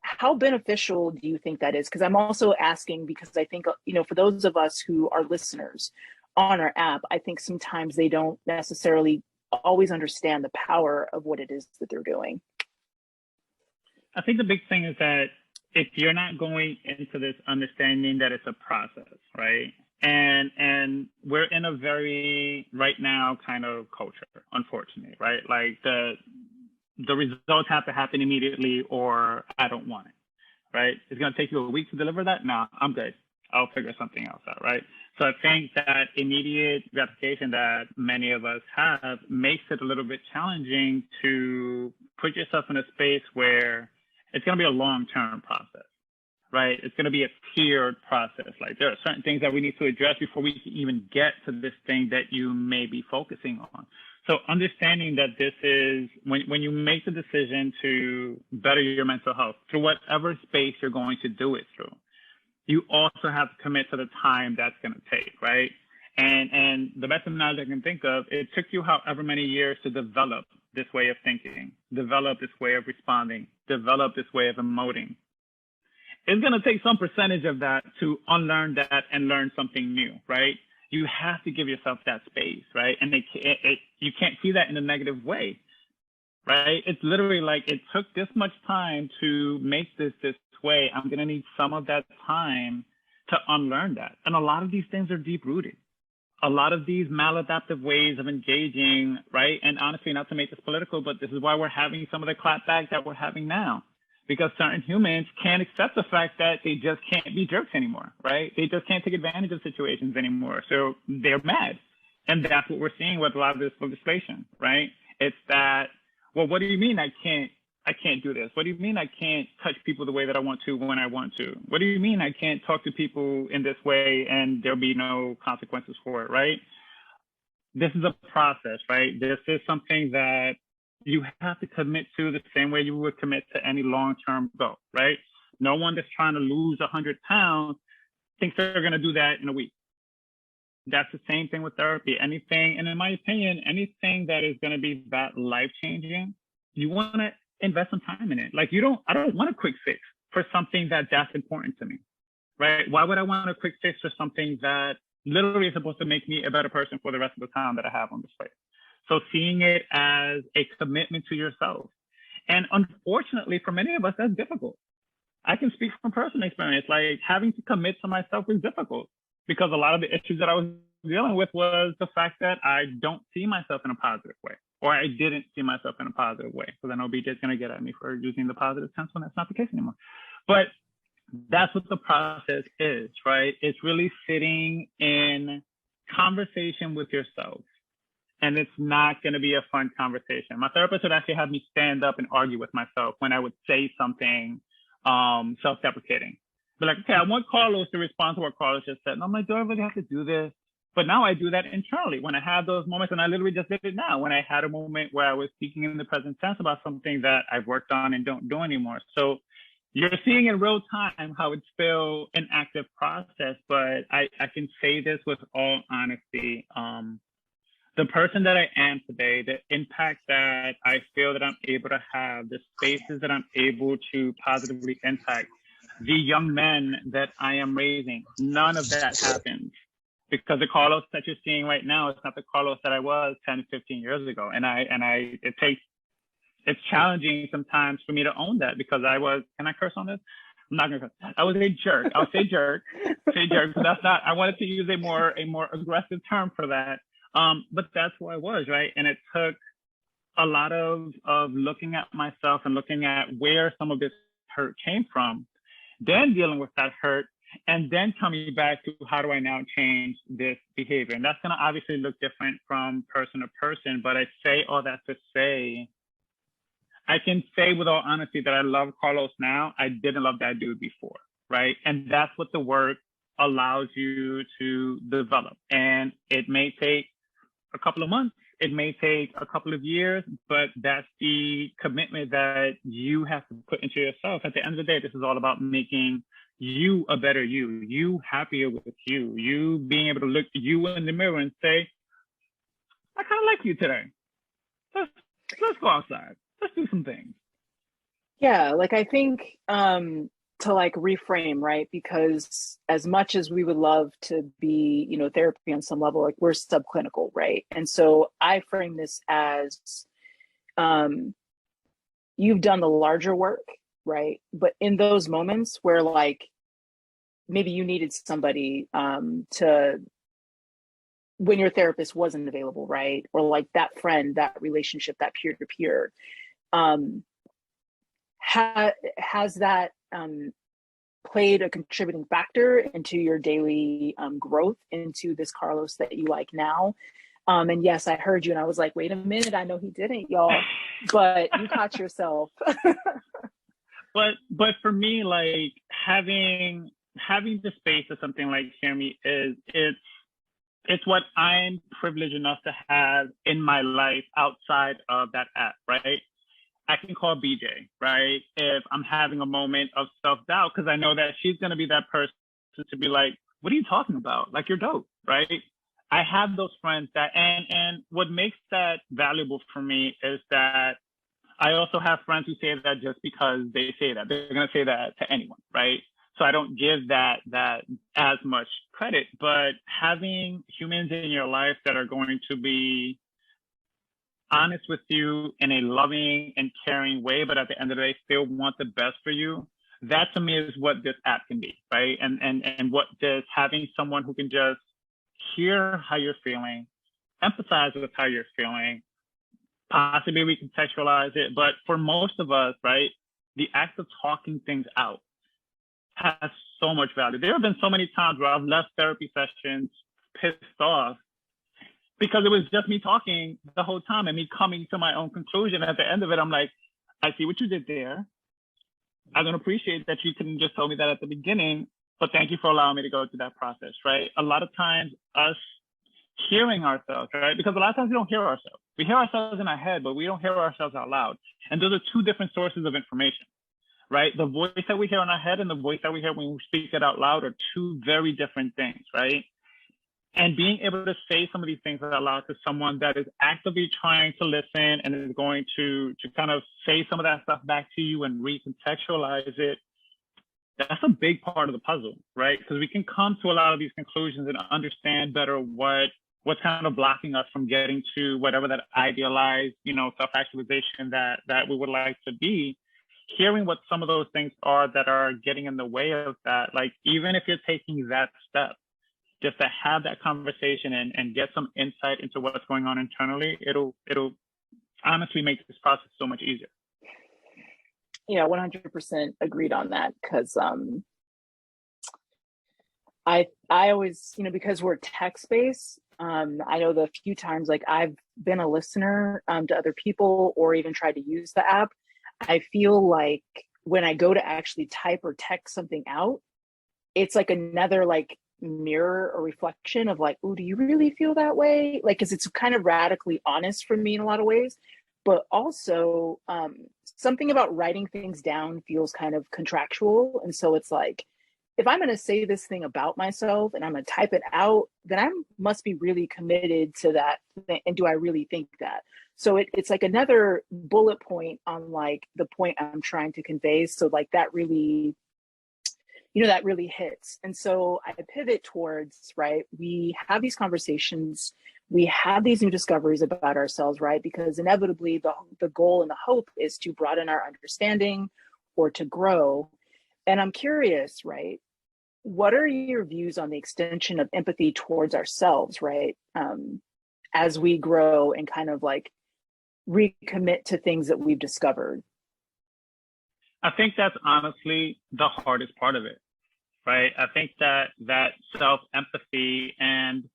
How beneficial do you think that is? Because I'm also asking because I think, you know, for those of us who are listeners on our app, I think sometimes they don't necessarily always understand the power of what it is that they're doing. I think the big thing is that if you're not going into this understanding that it's a process, right? And we're in a very right now kind of culture, unfortunately, right? Like the results have to happen immediately or I don't want it, right? It's going to take you a week to deliver that? No, I'm good. I'll figure something else out, right? So I think that immediate gratification that many of us have makes it a little bit challenging to put yourself in a space where it's going to be a long-term process, right? It's going to be a tiered process. Like there are certain things that we need to address before we can even get to this thing that you may be focusing on. So understanding that this is when you make the decision to better your mental health through whatever space you're going to do it through, you also have to commit to the time that's going to take, right? And the best analogy I can think of, it took you however many years to develop this way of thinking, develop this way of responding, develop this way of emoting. It's going to take some percentage of that to unlearn that and learn something new, right? You have to give yourself that space, right? And you can't see that in a negative way, right? It's literally like it took this much time to make this way. I'm going to need some of that time to unlearn that. And a lot of these things are deep rooted. A lot of these maladaptive ways of engaging, right? And honestly, not to make this political, but this is why we're having some of the clapback that we're having now, because certain humans can't accept the fact that they just can't be jerks anymore, right? They just can't take advantage of situations anymore. So they're mad. And that's what we're seeing with a lot of this legislation, right? It's that, well, what do you mean I can't do this? What do you mean I can't touch people the way that I want to when I want to? What do you mean I can't talk to people in this way and there'll be no consequences for it, right? This is a process, right? This is something that you have to commit to the same way you would commit to any long-term goal, right? No one that's trying to lose 100 pounds thinks they're going to do that in a week. That's the same thing with therapy. Anything, and in my opinion, anything that is going to be that life-changing, you want to invest some time in it. Like I don't want a quick fix for something that's important to me, right? Why would I want a quick fix for something that literally is supposed to make me a better person for the rest of the time that I have on this place? So seeing it as a commitment to yourself. And unfortunately, for many of us, that's difficult. I can speak from personal experience, like having to commit to myself was difficult because a lot of the issues that I was dealing with was the fact that I don't see myself in a positive way, or I didn't see myself in a positive way. So then OBJ is going to get at me for using the positive tense when that's not the case anymore. But that's what the process is, right? It's really sitting in conversation with yourself. And it's not going to be a fun conversation. My therapist would actually have me stand up and argue with myself when I would say something self-deprecating. Be like, okay, I want Carlos to respond to what Carlos just said. And I'm like, do I really have to do this? But now I do that internally when I have those moments, and I literally just did it now when I had a moment where I was speaking in the present tense about something that I've worked on and don't do anymore. So you're seeing in real time how it's still an active process, but I can say this with all honesty. The person that I am today, the impact that I feel that I'm able to have, the spaces that I'm able to positively impact, the young men that I am raising, none of that happens because the Carlos that you're seeing right now is not the Carlos that I was 10, 15 years ago. And it's challenging sometimes for me to own that because can I curse on this? I'm not gonna curse. I was a jerk. I'll say jerk, but that's not, I wanted to use a more aggressive term for that. But that's who I was, right? And it took a lot of looking at myself and looking at where some of this hurt came from, then dealing with that hurt, and then coming back to how do I now change this behavior? And that's going to obviously look different from person to person, but I say all that to say, I can say with all honesty that I love Carlos now. I didn't love that dude before, right? And that's what the work allows you to develop. And it may take a couple of months, it may take a couple of years, but that's the commitment that you have to put into yourself. At the end of the day, this is all about making you a better you happier with you being able to look you in the mirror and say, I kind of like you today. Let's go outside. Let's do some things. Yeah, like I think to like reframe, right? Because as much as we would love to be, you know, therapy on some level, like we're subclinical, right? And so I frame this as you've done the larger work, right? But in those moments where like maybe you needed somebody to, when your therapist wasn't available, right? Or like that friend, that relationship, that peer-to-peer, has that played a contributing factor into your daily growth into this Carlos that you like now? And yes, I heard you and I was like, wait a minute, I know he didn't, y'all, but you caught yourself. But for me, like having the space of something like HearMe it's what I'm privileged enough to have in my life outside of that app, right? I can call BJ, right? If I'm having a moment of self-doubt, because I know that she's going to be that person to be like, what are you talking about? Like, you're dope, right? I have those friends that, and what makes that valuable for me is that I also have friends who say that just because they say that. They're going to say that to anyone, right? So I don't give that as much credit, but having humans in your life that are going to be honest with you in a loving and caring way, but at the end of the day, still want the best for you. That to me is what this app can be, right? And what does having someone who can just hear how you're feeling, empathize with how you're feeling, possibly recontextualize it. But for most of us, right, the act of talking things out has so much value. There have been so many times where I've left therapy sessions pissed off because it was just me talking the whole time and me coming to my own conclusion. At the end of it, I'm like, I see what you did there. I don't appreciate that you couldn't just tell me that at the beginning, but thank you for allowing me to go through that process, right? A lot of times us hearing ourselves, right? Because a lot of times we don't hear ourselves. We hear ourselves in our head, but we don't hear ourselves out loud. And those are two different sources of information, right? The voice that we hear in our head and the voice that we hear when we speak it out loud are two very different things, right? And being able to say some of these things out loud to someone that is actively trying to listen and is going to kind of say some of that stuff back to you and recontextualize it, that's a big part of the puzzle, right? Because we can come to a lot of these conclusions and understand better what's kind of blocking us from getting to whatever that idealized, self-actualization that we would like to be. Hearing what some of those things are that are getting in the way of that, like even if you're taking that step, just to have that conversation and get some insight into what's going on internally, it'll honestly make this process so much easier. Yeah, 100% agreed on that, because I always, because we're text-based, I know the few times like I've been a listener to other people or even tried to use the app, I feel like when I go to actually type or text something out, it's like another like mirror or reflection of like, oh, do you really feel that way? Like, because it's kind of radically honest for me in a lot of ways, but also something about writing things down feels kind of contractual. And so it's like, if I'm going to say this thing about myself and I'm going to type it out, then I must be really committed to that thing. And do I really think that? So it's like another bullet point on like the point I'm trying to convey. So like that really, that really hits. And so I pivot towards, right, we have these conversations, we have these new discoveries about ourselves, right? Because inevitably the goal and the hope is to broaden our understanding or to grow. And I'm curious, right, what are your views on the extension of empathy towards ourselves, right? As we grow and kind of like recommit to things that we've discovered? I think that's honestly the hardest part of it, right? I think that self-empathy and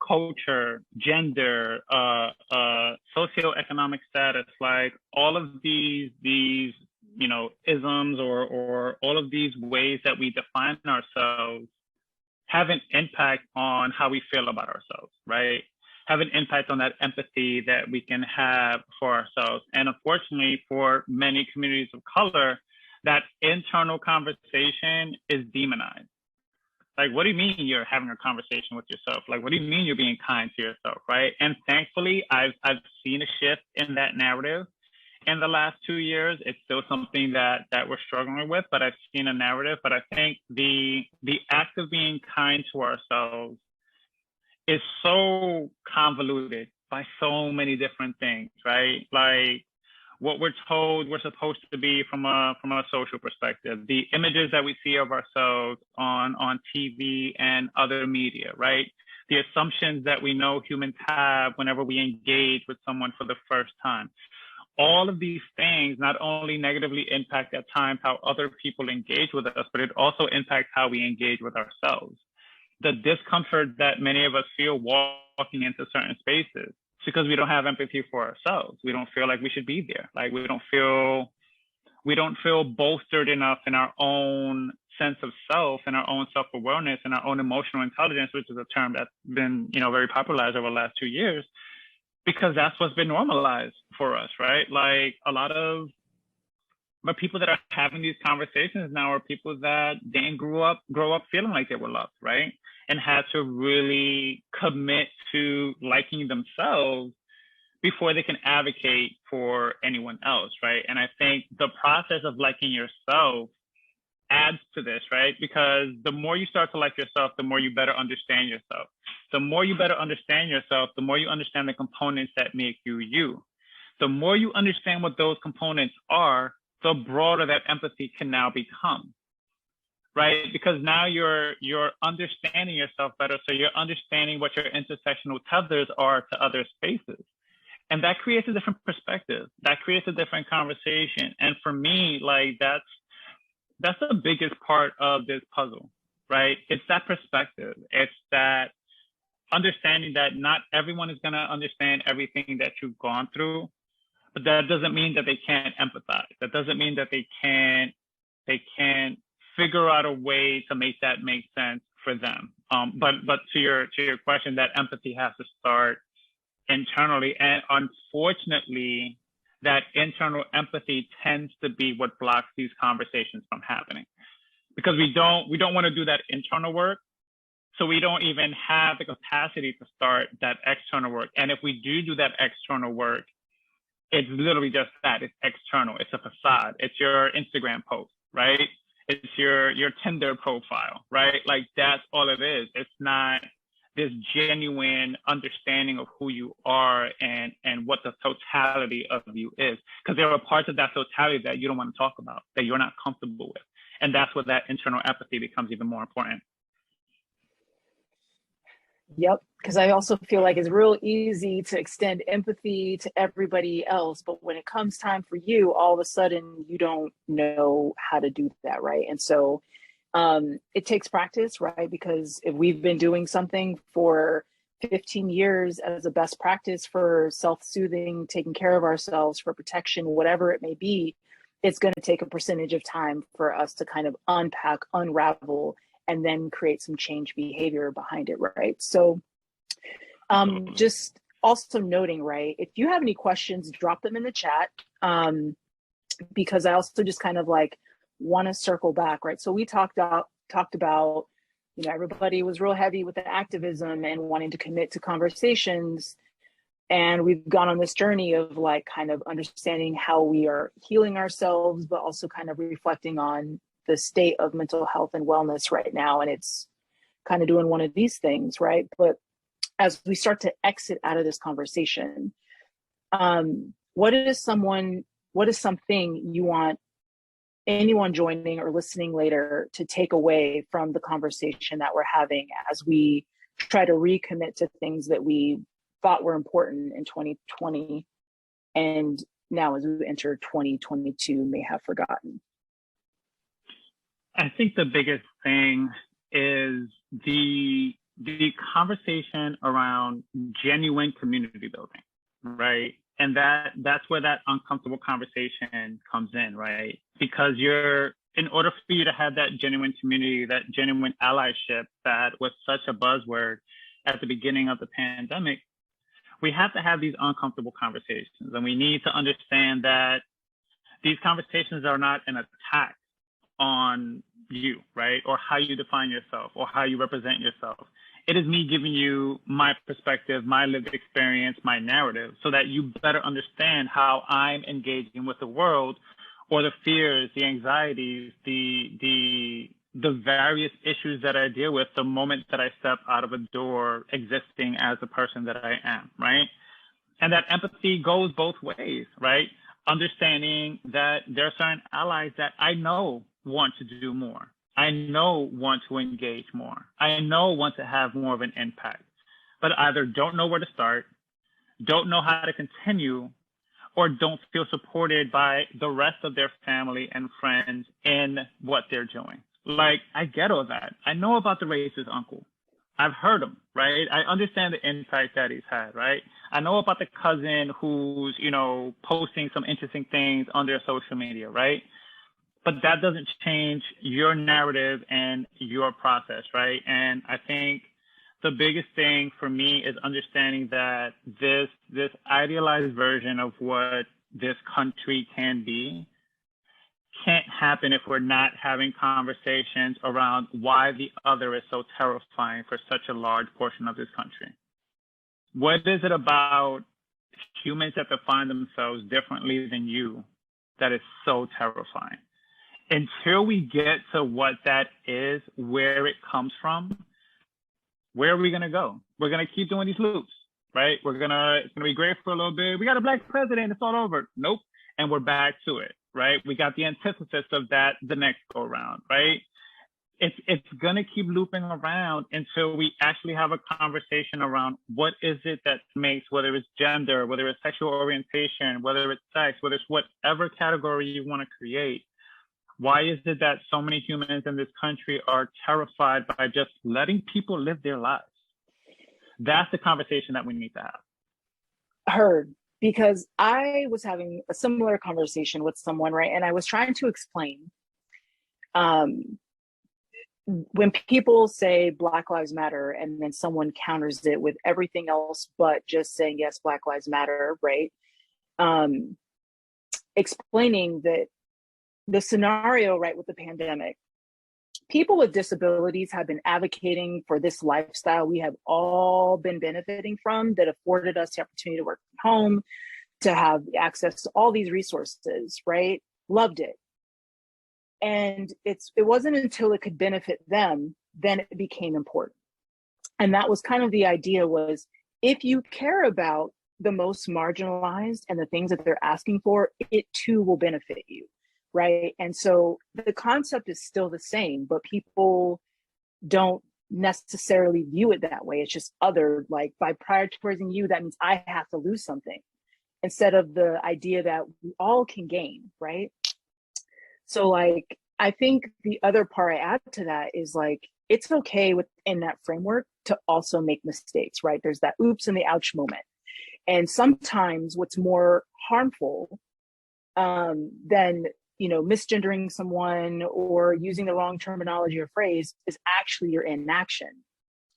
culture, gender, socioeconomic status, like all of these isms or all of these ways that we define ourselves have an impact on how we feel about ourselves, right? Have an impact on that empathy that we can have for ourselves. And unfortunately, for many communities of color, that internal conversation is demonized. Like, what do you mean you're having a conversation with yourself? Like, what do you mean you're being kind to yourself, right? And thankfully, I've seen a shift in that narrative in the last 2 years. It's still something that we're struggling with, but I've seen a narrative. But I think the act of being kind to ourselves is so convoluted by so many different things, right? Like, what we're told we're supposed to be from a social perspective, the images that we see of ourselves on TV and other media, right? The assumptions that we know humans have whenever we engage with someone for the first time. All of these things not only negatively impact at times how other people engage with us, but it also impacts how we engage with ourselves. The discomfort that many of us feel walking into certain spaces, because we don't have empathy for ourselves. We don't feel like we should be there. Like we don't feel bolstered enough in our own sense of self and our own self-awareness and our own emotional intelligence, which is a term that's been, very popularized over the last 2 years, because that's what's been normalized for us, right? Like a lot of the people that are having these conversations now are people that didn't grow up feeling like they were loved, right? And had to really commit to liking themselves before they can advocate for anyone else, right? And I think the process of liking yourself adds to this, right? Because the more you start to like yourself, the more you better understand yourself. The more you better understand yourself, the more you understand the components that make you you. The more you understand what those components are, the broader that empathy can now become. Right? Because now you're understanding yourself better. So you're understanding what your intersectional tethers are to other spaces. And that creates a different perspective. That creates a different conversation. And for me, like that's the biggest part of this puzzle, right? It's that perspective. It's that understanding that not everyone is going to understand everything that you've gone through, but that doesn't mean that they can't empathize. That doesn't mean that they can't figure out a way to make that make sense for them. But to your question, that empathy has to start internally. And unfortunately, that internal empathy tends to be what blocks these conversations from happening. Because we don't want to do that internal work. So we don't even have the capacity to start that external work. And if we do that external work, it's literally just that. It's external. It's a facade. It's your Instagram post, right? It's your Tinder profile, right? Like that's all it is. It's not this genuine understanding of who you are and what the totality of you is. Because there are parts of that totality that you don't want to talk about, that you're not comfortable with. And that's where that internal empathy becomes even more important. Yep, because I also feel like it's real easy to extend empathy to everybody else, but when it comes time for you, all of a sudden you don't know how to do that, right? And so it takes practice, right? Because if we've been doing something for 15 years as a best practice for self-soothing, taking care of ourselves, for protection, whatever it may be, it's going to take a percentage of time for us to kind of unpack, unravel, and then create some change behavior behind it, right? So just also noting, right, if you have any questions, drop them in the chat, because I also just kind of like want to circle back, right? So we talked about, everybody was real heavy with the activism and wanting to commit to conversations. And we've gone on this journey of like kind of understanding how we are healing ourselves, but also kind of reflecting on the state of mental health and wellness right now. And it's kind of doing one of these things, right? But as we start to exit out of this conversation, what is something you want anyone joining or listening later to take away from the conversation that we're having as we try to recommit to things that we thought were important in 2020 and now as we enter 2022 may have forgotten? I think the biggest thing is the conversation around genuine community building, right? And that's where that uncomfortable conversation comes in, right? Because in order for you to have that genuine community, that genuine allyship that was such a buzzword at the beginning of the pandemic, we have to have these uncomfortable conversations. And we need to understand that these conversations are not an attack on you, right? Or how you define yourself or how you represent yourself. It is me giving you my perspective, my lived experience, my narrative, so that you better understand how I'm engaging with the world, or the fears, the anxieties, the various issues that I deal with the moment that I step out of a door existing as the person that I am, right? And that empathy goes both ways, right? Understanding that there are certain allies that I know want to do more. I know want to engage more. I know want to have more of an impact, but either don't know where to start, don't know how to continue, or don't feel supported by the rest of their family and friends in what they're doing. Like, I get all that. I know about the racist uncle. I've heard him, right? I understand the impact that he's had, right? I know about the cousin who's, posting some interesting things on their social media, right? But that doesn't change your narrative and your process, right? And I think the biggest thing for me is understanding that this idealized version of what this country can be can't happen if we're not having conversations around why the other is so terrifying for such a large portion of this country. What is it about humans that define themselves differently than you that is so terrifying? Until we get to what that is, where it comes from, where are we going to go? We're going to keep doing these loops, right? It's going to be great for a little bit. We got a black president. It's all over. Nope. And we're back to it, right? We got the antithesis of that the next go around, right? It's going to keep looping around until we actually have a conversation around what is it that makes, whether it's gender, whether it's sexual orientation, whether it's sex, whether it's whatever category you want to create. Why is it that so many humans in this country are terrified by just letting people live their lives? That's the conversation that we need to have. Heard, because I was having a similar conversation with someone, right? And I was trying to explain when people say Black Lives Matter and then someone counters it with everything else but just saying, yes, Black Lives Matter, right? Explaining that the scenario, right, with the pandemic, people with disabilities have been advocating for this lifestyle we have all been benefiting from, that afforded us the opportunity to work from home, to have access to all these resources, right? Loved it. And it wasn't until it could benefit them, then it became important. And that was kind of the idea, was if you care about the most marginalized and the things that they're asking for, it too will benefit you. Right. And so the concept is still the same, but people don't necessarily view it that way. It's just other, like, by prioritizing you, that means I have to lose something, instead of the idea that we all can gain. Right. So, like, I think the other part I add to that is, like, it's okay within that framework to also make mistakes. Right. There's that oops and the ouch moment. And sometimes what's more harmful than misgendering someone or using the wrong terminology or phrase is actually your inaction,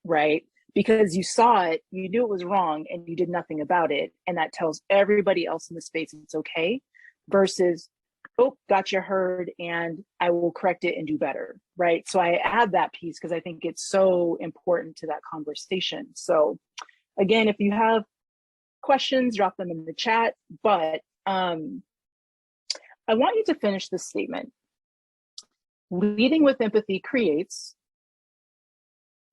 right? Because you saw it, you knew it was wrong, and you did nothing about it. And that tells everybody else in the space it's okay, versus, oh, got you heard, and I will correct it and do better, right? So I add that piece because I think it's so important to that conversation. So again, if you have questions, drop them in the chat, but I want you to finish this statement. Leading with empathy creates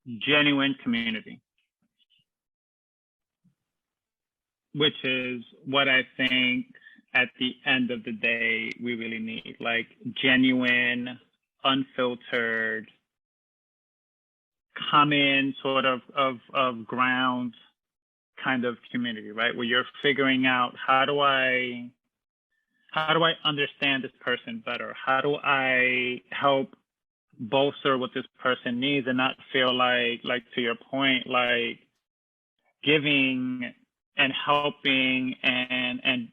genuine community, which is what I think at the end of the day we really need, like genuine, unfiltered, common sort of ground kind of community, right? Where you're figuring out, how do I understand this person better? How do I help bolster what this person needs and not feel like to your point, like giving and helping and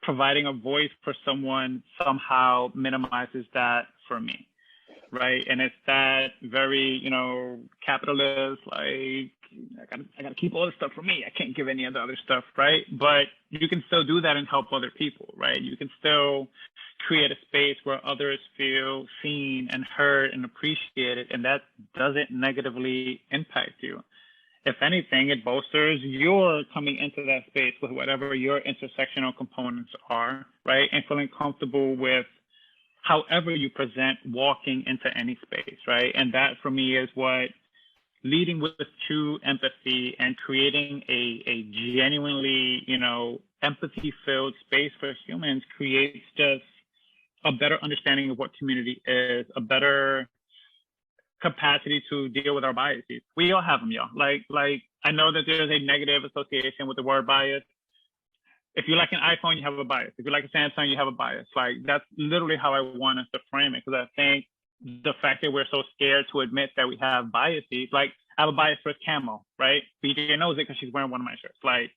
providing a voice for someone somehow minimizes that for me. Right. And it's that very, capitalist, like I gotta keep all this stuff for me. I can't give any of the other stuff. Right. But you can still do that and help other people. Right. You can still create a space where others feel seen and heard and appreciated. And that doesn't negatively impact you. If anything, it bolsters your coming into that space with whatever your intersectional components are. Right. And feeling comfortable with however you present walking into any space, right? And that for me is what leading with true empathy and creating a genuinely, empathy-filled space for humans creates just a better understanding of what community is, a better capacity to deal with our biases. We all have them, y'all. Like I know that there's a negative association with the word bias. If you like an iPhone, you have a bias. If you like a Samsung, you have a bias. Like that's literally how I want us to frame it. Because I think the fact that we're so scared to admit that we have biases, like I have a bias for camo, right? BJ knows it because she's wearing one of my shirts. Like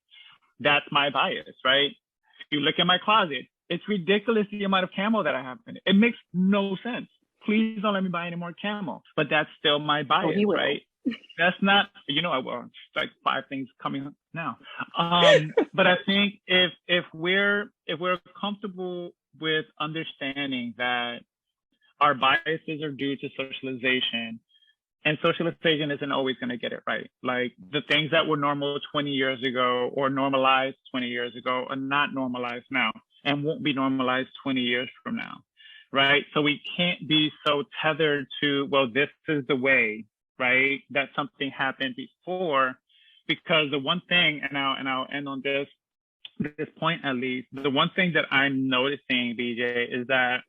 that's my bias, right? If you look at my closet, it's ridiculous the amount of camo that I have in it. It makes no sense. Please don't let me buy any more camo. But that's still my bias, right? That's not, I will. It's like 5 things coming up now. But I think if we're comfortable with understanding that our biases are due to socialization, and socialization isn't always going to get it right. Like the things that were normal 20 years ago or normalized 20 years ago are not normalized now and won't be normalized 20 years from now, right? So we can't be so tethered to, well, this is the way, right? That something happened before, because the one thing, and I'll end on this point at least, the one thing that I'm noticing, BJ, is that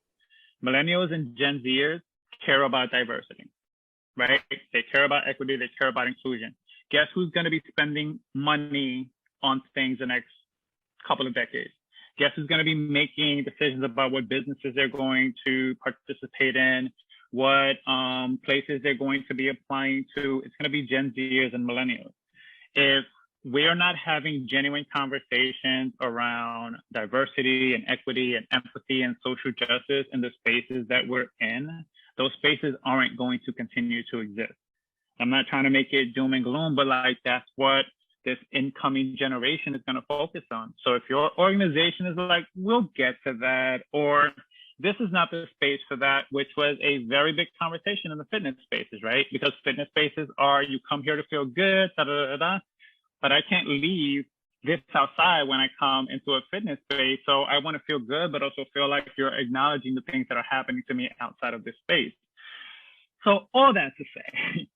millennials and Gen Zers care about diversity, right? They care about equity, they care about inclusion. Guess who's going to be spending money on things the next couple of decades? Guess who's going to be making decisions about what businesses they're going to participate in, what places they're going to be applying to? It's going to be Gen Zers and millennials. If we are not having genuine conversations around diversity and equity and empathy and social justice in the spaces that we're in, those spaces aren't going to continue to exist. I'm not trying to make it doom and gloom, but like that's what this incoming generation is going to focus on. So if your organization is like, we'll get to that, or this is not the space for that, which was a very big conversation in the fitness spaces, right? Because fitness spaces are, you come here to feel good, but I can't leave this outside when I come into a fitness space. So I want to feel good, but also feel like you're acknowledging the things that are happening to me outside of this space. So all that to say,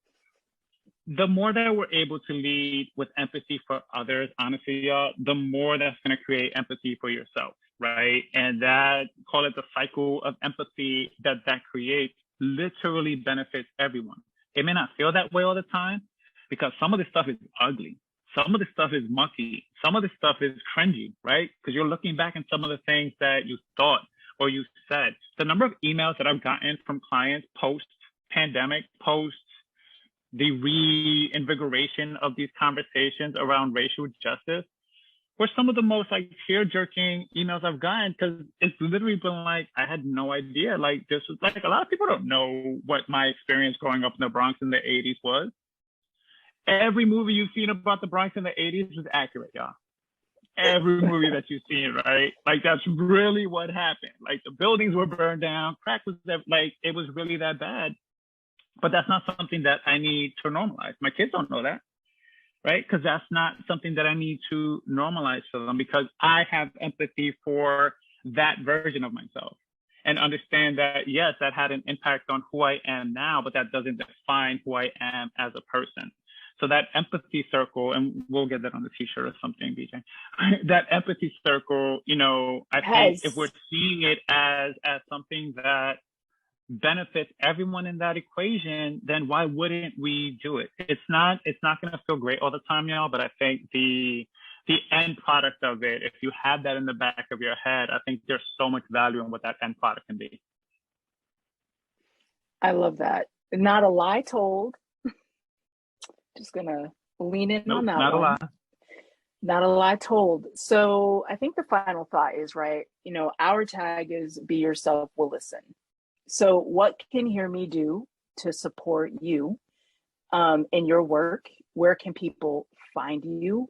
the more that we're able to lead with empathy for others, honestly, y'all, the more that's going to create empathy for yourself, right? And that, call it the cycle of empathy that creates, literally benefits everyone. It may not feel that way all the time because some of this stuff is ugly. Some of this stuff is mucky. Some of this stuff is cringy, right? Because you're looking back at some of the things that you thought or you said. The number of emails that I've gotten from clients post-pandemic, post the reinvigoration of these conversations around racial justice were some of the most like tear-jerking emails I've gotten, because it's literally been like, I had no idea. Like this was like, a lot of people don't know what my experience growing up in the Bronx in the 80s was. Every movie you've seen about the Bronx in the 80s was accurate, y'all. Every movie that you've seen, right? Like that's really what happened. Like the buildings were burned down, crack was like, it was really that bad. But that's not something that I need to normalize. My kids don't know that, right? Because that's not something that I need to normalize for them, because I have empathy for that version of myself and understand that, yes, that had an impact on who I am now, but that doesn't define who I am as a person. So that empathy circle, and we'll get that on the t-shirt or something, BJ, that empathy circle, I think if we're seeing it as something that benefits everyone in that equation, then why wouldn't we do it? It's not going to feel great all the time, y'all, but I think the end product of it, if you have that in the back of your head, I think there's so much value in what that end product can be. I love that. Not a lie told. Just gonna lean in on that not one. a lie. Not a lie told. So I think the final thought is, right, our tag is be yourself, we'll listen. So what can HearMe do to support you in your work? Where can people find you?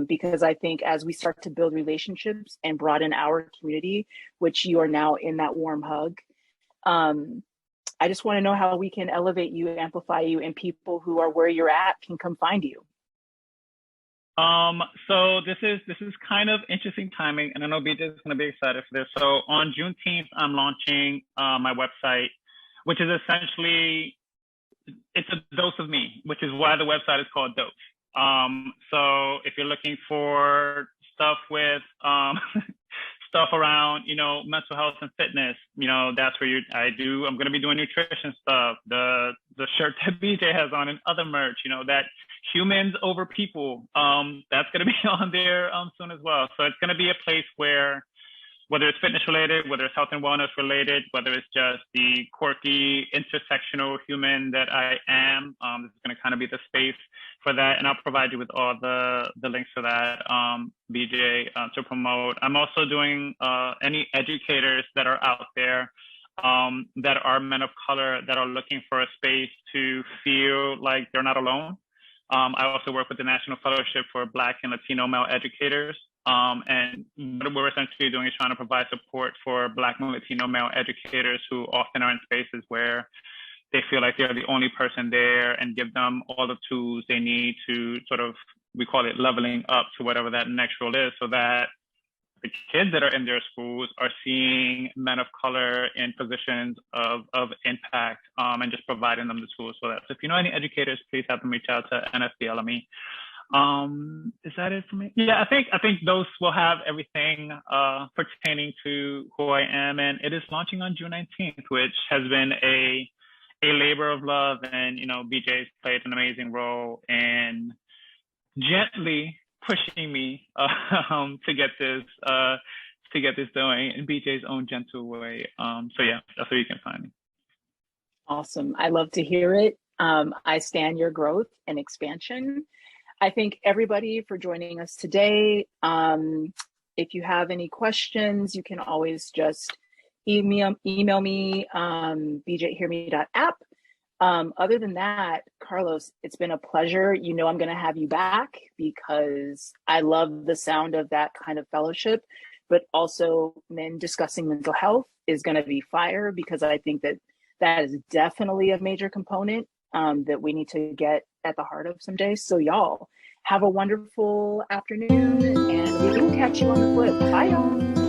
Because I think as we start to build relationships and broaden our community, which you are now in that warm hug, I just want to know how we can elevate you, amplify you, and people who are where you're at can come find you. So this is kind of interesting timing, and I know BJ is going to be excited for this. So on Juneteenth, I'm launching my website, which is essentially, it's a dose of me, which is why the website is called Dose. So if you're looking for stuff with stuff around, mental health and fitness, that's where I'm going to be doing nutrition stuff, the shirt that BJ has on and other merch, that humans over people, that's going to be on there soon as well. So it's going to be a place where, whether it's fitness related, whether it's health and wellness related, whether it's just the quirky intersectional human that I am, this is going to kind of be the space for that. And I'll provide you with all the links to that, BJ, to promote. I'm also doing any educators that are out there that are men of color that are looking for a space to feel like they're not alone. I also work with the National Fellowship for Black and Latino Male Educators. And what we're essentially doing is trying to provide support for Black and Latino male educators who often are in spaces where they feel like they're the only person there, and give them all the tools they need to sort of, we call it leveling up to whatever that next role is, so that the kids that are in their schools are seeing men of color in positions of impact, and just providing them the tools for that. So if you know any educators, please have them reach out to NFBLME. Is that it for me? Yeah, I think those will have everything pertaining to who I am, and it is launching on June 19th, which has been a labor of love, and BJ's played an amazing role in gently pushing me to get this going in BJ's own gentle way. So yeah, that's where you can find me. Awesome. I love to hear it. I stand your growth and expansion. I thank everybody for joining us today. If you have any questions, you can always just email me, bj@hearme.app. Other than that, Carlos, it's been a pleasure. I'm going to have you back because I love the sound of that kind of fellowship, but also men discussing mental health is going to be fire, because I think that is definitely a major component that we need to get at the heart of someday. So y'all have a wonderful afternoon, and we will catch you on the flip. Bye y'all.